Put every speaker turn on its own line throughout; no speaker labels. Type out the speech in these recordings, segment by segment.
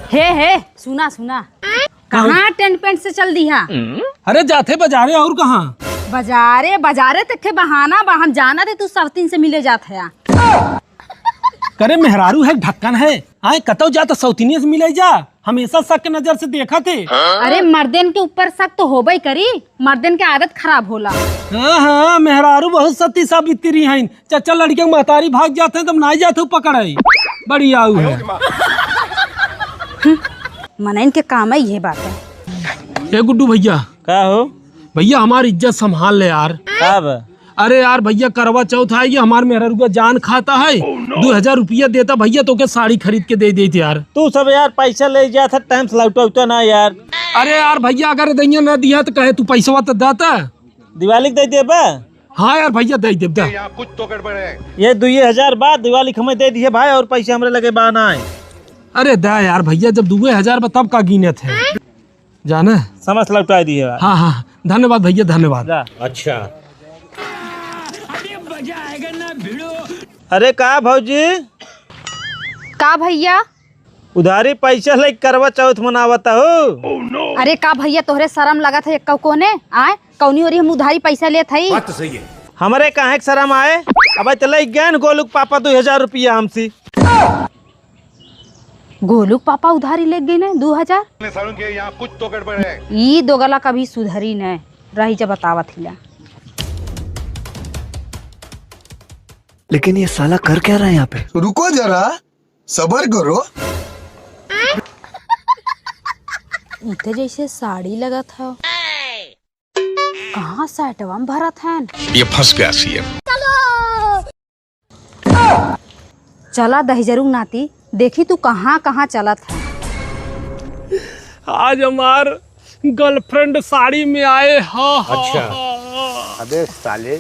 हे सुना सुना, कहाँ टेंट पेंट से चल दिया?
अरे जाते बाजारे और कहाँ?
बाजारे तक के बहाना बा, हम जाना थे तू सब तीन से मिले जात है।
करे मेहरारू है ढक्कन है, आए कतौ जाता सौतीनिया से मिले जा, हमेशा शक के नजर से देखा थे।
अरे मर्दन के ऊपर शक तो होबे ही करी, मर्दन के आदत खराब होला।
हाँ मेहरारू बहुत सती साबित्री है, चचा लड़के महतारी भाग जाते हैं तब ना जाते पकड़ाई बड़ी आऊ है।
मन इनके काम है ये बात है।
ए गुड्डू भैया,
का हो
भैया हमारी इज्जत संभाल ले यार।
कब?
अरे यार भैया करवा चौथ है, ये हमारे मेहरारू का जान खाता है। 2000 रुपया देता भैया तो क्या साड़ी खरीद के दे देती यार।
तू सब यार पैसा ले जा था, टाइम से लौटा ना यार।
अरे यार भैया अगर दैया न दिया तो कहे तू पैसा तो देता।
दिवाली दे दे बा।
हाँ यार भैया दे दे।
यहाँ कुछ तो गड़बड़ है।
ये 2000 बाद दिवाली हमें दे दिए भाई, और पैसे हमरे लगे बाना है।
अरे दा यार भैया जब 2000 तब का गिनत है जाना।
समझ लौटा दिए।
हाँ हाँ धन्यवाद भैया धन्यवाद।
अच्छा अरे का भौजी,
का भैया
उधारी पैसा ले करवा चौथ मनावता हो।
अरे का भैया तोहरे शर्म लगा था एक कोने आए कौनी और हम उधारी पैसा ले थई।
बात तो सही है।
हमारे कहाँ शर्म आए। अब चले ज्ञान गोलुक पापा 2000 रुपया हमसे।
गोलुक पापा उधारी ले गई ने 2000।
सालों के यहाँ कुछ तो गड़बड़ है।
ई दोगला कभी सुधरी न रही जब बतावत हिला।
लेकिन ये साला कर क्या रहा है यहाँ पे?
रुको जरा सबर करो।
इते जैसे साड़ी लगा था, कहाँ सेटवा में भरा था।
ये फंस गया सीएम।
चला दहजरू नाती, देखी तू कहाँ कहाँ चला था।
आज हमार गर्लफ्रेंड साड़ी में आए। हाँ
अच्छा।
अबे साले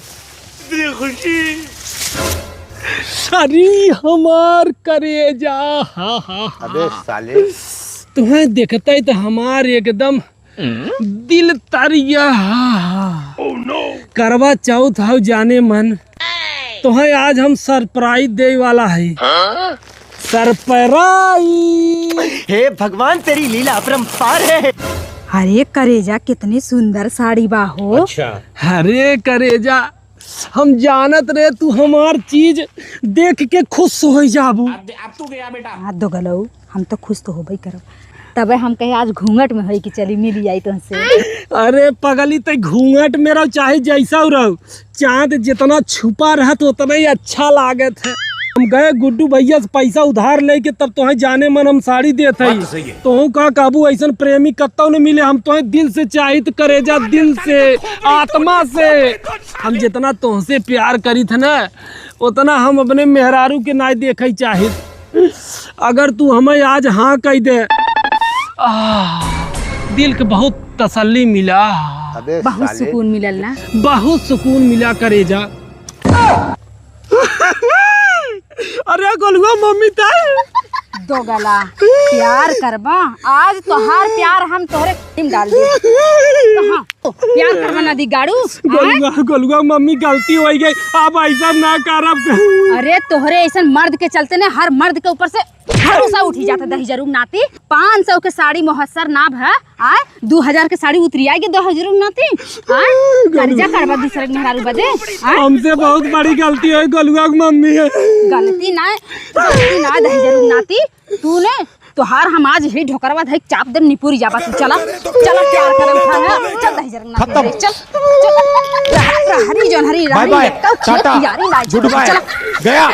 खुशी सारी हमार करेजा। हाँ हाँ
अबे साले
तुम्हें देखता है तो हमार एकदम दिल तरिया। हाँ करवा चौथ हो जाने मन, तुम्हें आज हम सरप्राइज दे वाला है। सरप्राइज।
हे भगवान तेरी लीला अपरंपार है।
अरे करेजा कितनी सुंदर साड़ी बा हो।
अच्छा
अरे करेजा हम जानत रहे तू हमार चीज देख के खुश हो जाबू।
हाँ दोगलऊ, हम तो खुश तो होबे करब। तबे हम कहे आज घूंघट में होई कि चली मिली आई तुमसे।
अरे पगली तो घूंघट में रहो चाहे जैसा रहो, चांद जितना छुपा रहत उतना ही अच्छा लागत है। हम गए गुड्डू भैया से पैसा उधार लेके तब तो जाने मन हम साड़ी देते ही। तो का काबू ऐसा प्रेमी कत्तो ने मिले, हम तो दिल से चाहित करेजा, दिल से आत्मा से। हम जितना तुमसे प्यार करी थे ना उतना हम अपने मेहरारू के ना देखे चाहित। अगर तू हमें आज हाँ कह दे, दिल के बहुत तसल्ली मिला।
बहुत सुकून मिलल ना।
बहुत सुकून मिला करेजा। अरे गोलुआ मम्मी ताई
दोगला प्यार करबा, आज तोहार प्यार हम तोहरे टीम डाल दे। कहाँ तो प्यार करवा ना दी गाड़ू।
गोलुआ मम्मी गलती हो गई, अब ऐसा ना करब।
अरे तोहरे ऐसा मर्द के चलते ने हर मर्द के ऊपर से भरोसा उठी जाता। दही जरूर नाती 500 के साड़ी मोहस्सर ना भा आए 2000 के साड़ी उतरी आएगी। 2000 नाती आए कर्जा करवा दूसरे मेहरारू बदे।
हमसे बहुत बड़ी गलती है गोलुआ मम्मी है।
गलती ना दही जरूर नाती तूने तोहार हम आज ही ढोकरवा धई चाप दे निपुरी जाबा। तू चला चला प्यार करे उठा है। चल दही जरूर नाती चल चल हरी जन हरी
बाय बाय टाटा
यारी लाई
गुड बाय
चला
गया।